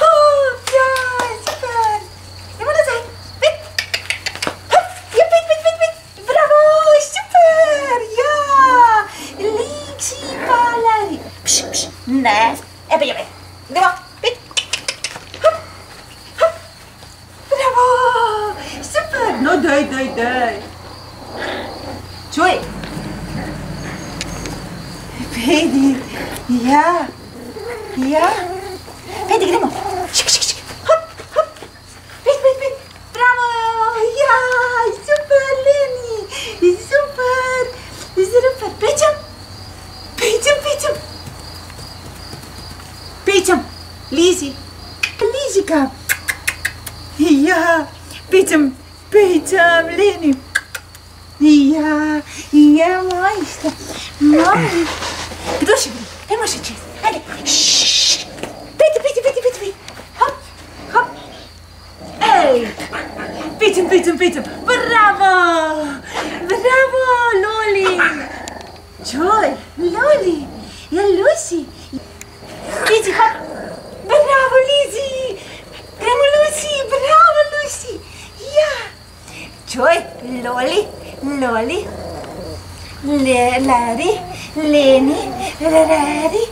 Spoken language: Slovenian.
Oh, ja, super. E mână, Zai. Vin. Hop, ia, vin. Bravo, super. Ja, Lixi Palari. Psh. Ne. Ia. Andiamo, vin. Hop. Bravo, super. No, dai. Cioè. Vedi, ja. Vedi, gremo. Šik. Hop. Vidi. Bravo, ja, super, Leni. Super. Pećem. Lizica. Ja, pećem, Leni. Ja, majsta. Kdo še gre? Dajmo še čez. Ajde. Pejte. Hop. Ej. Pejtem. Bravo, Loli. Čoj, Loli. Ja, Lucy. Lizi, hop. Bravo, Lizi. Gremo, Lucy. Bravo, Lucy. Ja. Čoj, Loli. Larry, Leni, Rari,